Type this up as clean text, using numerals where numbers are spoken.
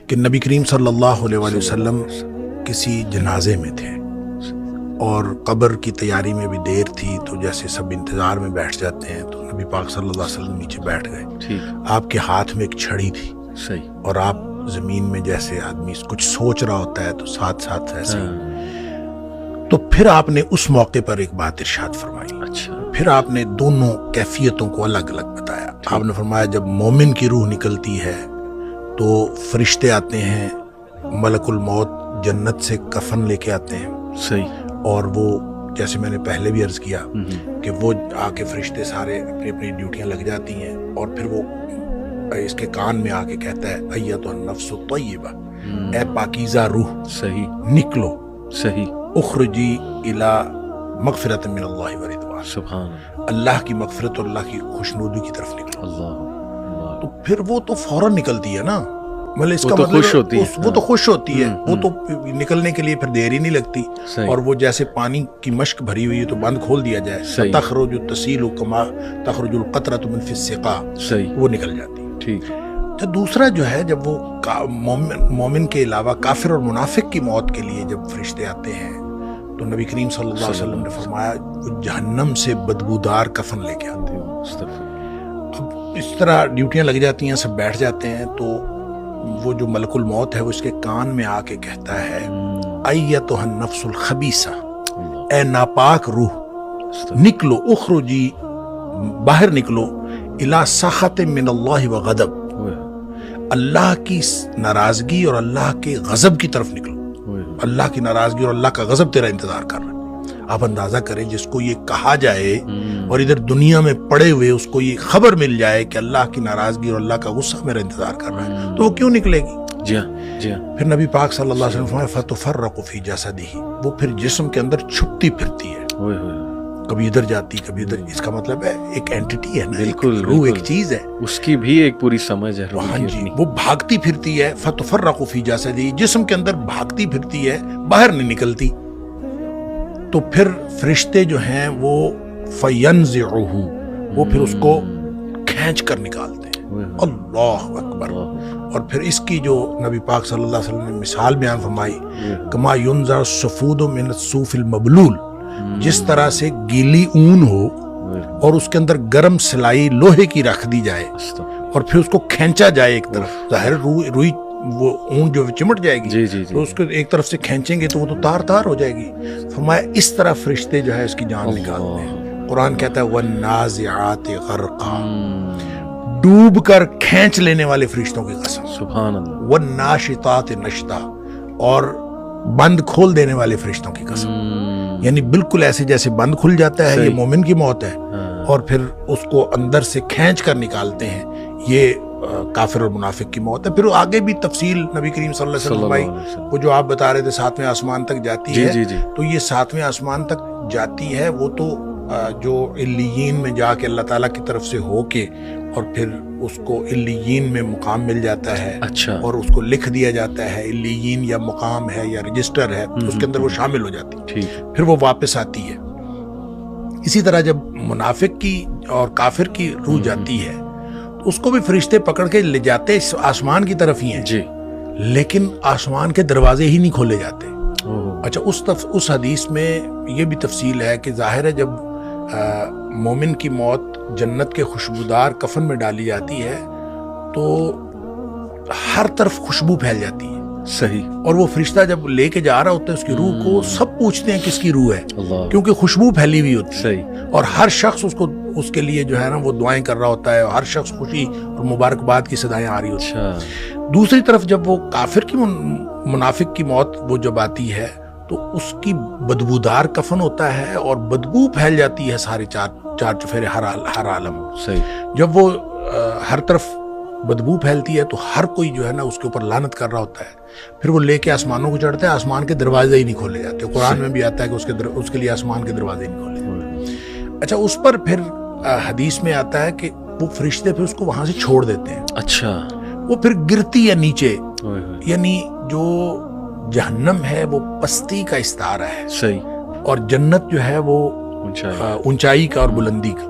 کہ نبی کریم صلی اللہ علیہ وآلہ وسلم کسی جنازے میں تھے اور قبر کی تیاری میں بھی دیر تھی، تو جیسے سب انتظار میں بیٹھ جاتے ہیں تو نبی پاک صلی اللہ علیہ وسلم نیچے بیٹھ گئے. آپ کے ہاتھ میں ایک چھڑی تھی اور آپ زمین میں جیسے آدمی کچھ سوچ رہا ہوتا ہے تو ساتھ ساتھ ایسے تو پھر آپ نے اس موقع پر ایک بات ارشاد فرمائی. پھر آپ نے دونوں کیفیتوں کو الگ الگ بتایا. آپ نے فرمایا جب مومن کی روح نکلتی ہے تو فرشتے آتے ہیں، ملک الموت جنت سے کفن لے کے آتے ہیں، اور وہ جیسے میں نے پہلے بھی عرض کیا کہ وہ آ کے فرشتے سارے اپنی اپنی ڈیوٹیاں لگ جاتی ہیں، اور پھر وہ اس کے کان میں آ کے کہتا ہے ایتھا النفس الطیبہ، اے پاکیزہ روح نکلو، اخرجی الی مغفرۃ من اللہ ورضوان، سبحان اللہ کی مغفرت اور اللہ کی خوشنودی کی طرف نکلو. تو پھر وہ تو فوراً نکلتی ہے نا، مطلب اس کا مطلب وہ تو خوش ہوتی ہے، وہ تو نکلنے کے لیے پھر دیر ہی نہیں لگتی. اور وہ جیسے پانی کی مشک بھری ہوئی ہے تو بند کھول دیا جائے، تخرج تسیل کما تخرج القطرۃ من فی السقا، وہ نکل جاتی ہے. تو دوسرا جو ہے جب وہ مومن کے علاوہ کافر اور منافق کی موت کے لیے جب فرشتے آتے ہیں تو نبی کریم صلی اللہ علیہ وسلم نے فرمایا وہ جہنم سے بدبودار کفن لے کے آتے ہیں. اب اس طرح ڈیوٹیاں لگ جاتی ہیں، سب بیٹھ جاتے ہیں، تو وہ جو ملک الموت ہے وہ اس کے کان میں آ کے کہتا ہے ایتھا النفس الخبیثہ، اے ناپاک روح نکلو، اخرجی باہر نکلو، الی سخط من اللہ وغضب، اللہ کی ناراضگی اور اللہ کے غضب کی طرف نکلو. اللہ کی ناراضگی اور اللہ کا غضب تیرا انتظار کر رہا ہے. آپ اندازہ کریں جس کو یہ کہا جائے اور ادھر دنیا میں پڑے ہوئے اس کو یہ خبر مل جائے کہ اللہ کی ناراضگی اور اللہ کا غصہ میرا انتظار کر رہا ہے، تو وہ کیوں نکلے گی؟ جی ہاں. پھر نبی پاک صلی اللہ علیہ وسلم فرمایا فتفرق فی جسدہ، وہ پھر جسم کے اندر چھپتی پھرتی ہے، کبھی ادھر جاتی کبھی ادھر. اس کا مطلب ہے ایک اینٹیٹی ہے نا، بالکل روح ایک چیز ہے، اس کی بھی ایک پوری سمجھ ہے. ہاں جی، وہ بھاگتی پھرتی ہے. فتفرق فی جسدہ، جسم کے اندر بھاگتی پھرتی ہے، باہر نہیں نکلتی. تو پھر فرشتے جو ہیں وہ فینزعہ، وہ پھر اس کو کھینچ کر نکالتے ہیں. اللہ اکبر. اور پھر اس کی جو نبی پاک صلی اللہ علیہ وسلم نے مثال بیان فرمائی، کما ینزع الصفود من الصوف المبلول، جس طرح سے گیلی اون ہو اور اس کے اندر گرم سلائی لوہے کی رکھ دی جائے اور پھر اس کو کھینچا جائے ایک طرف، ظاہر روئی وہ اون جو چمٹ جائے گی، تو اس کو ایک طرف سے کھینچیں گے تو وہ تو تار تار ہو جائے گی. فرمایا اس طرح فرشتے جو ہے اس کی جان نکالتے ہیں. قرآن کہتا ہے والنازعات غرقا، ڈوب کر کھینچ لینے والے فرشتوں کی قسم، سبحان اللہ. والناشطات نشطا، اور بند کھول دینے والے فرشتوں کی قسم. یعنی بالکل ایسے جیسے بند کھل جاتا ہے، یہ مومن کی موت ہے، اور پھر اس کو اندر سے کھینچ کر نکالتے ہیں، یہ کافر اور منافق کی موت ہے. پھر آگے بھی تفصیل نبی کریم صلی اللہ علیہ وسلم بھائی وہ جو آپ بتا رہے تھے 7ویں آسمان تک جاتی ہے، تو یہ 7ویں آسمان تک جاتی ہے، وہ تو جو علیین میں جا کے اللہ تعالیٰ کی طرف سے ہو کے اور پھر اس کو علیین میں مقام مل جاتا ہے، اور اس کو لکھ دیا جاتا ہے علیین یا مقام ہے یا رجسٹر ہے، اس کے اندر وہ شامل ہو جاتی ہے، پھر وہ واپس آتی ہے. اسی طرح جب منافق کی اور کافر کی روح جاتی ہے تو اس کو بھی فرشتے پکڑ کے لے جاتے آسمان کی طرف ہی ہیں، لیکن آسمان کے دروازے ہی نہیں کھولے جاتے. اچھا، اس حدیث میں یہ بھی تفصیل ہے کہ ظاہر ہے جب مومن کی موت جنت کے خوشبودار کفن میں ڈالی جاتی ہے تو ہر طرف خوشبو پھیل جاتی ہے. صحیح. اور وہ فرشتہ جب لے کے جا رہا ہوتا ہے اس کی روح کو، سب پوچھتے ہیں کس کی روح ہے، کیونکہ خوشبو پھیلی ہوئی ہوتی ہے. صحیح. اور ہر شخص اس کے لیے جو ہے نا وہ دعائیں کر رہا ہوتا ہے، اور ہر شخص خوشی اور مبارکباد کی صدائیں آ رہی ہوتی ہیں. دوسری طرف جب وہ کافر کی منافق کی موت وہ جب آتی ہے تو اس کی بدبودار کفن ہوتا ہے اور بدبو پھیل جاتی ہے سارے چار چفیرے ہر عالم. صحیح. جب وہ ہر طرف بدبو پھیلتی ہے تو ہر کوئی جو ہے نا اس کے اوپر لعنت کر رہا ہوتا ہے. پھر وہ لے کے آسمانوں کو چڑھتا ہے، آسمان کے دروازے ہی نہیں کھولے جاتے. قرآن میں بھی آتا ہے کہ اس کے لیے آسمان کے دروازے ہی نہیں کھولے جاتے. اچھا، اس پر پھر حدیث میں آتا ہے کہ وہ فرشتے پھر اس کو وہاں سے چھوڑ دیتے ہیں. اچھا. وہ پھر گرتی ہے نیچے، یعنی جو جہنم ہے وہ پستی کا استعارہ ہے. صحیح. اور جنت جو ہے وہ اونچائی کا اور بلندی کا.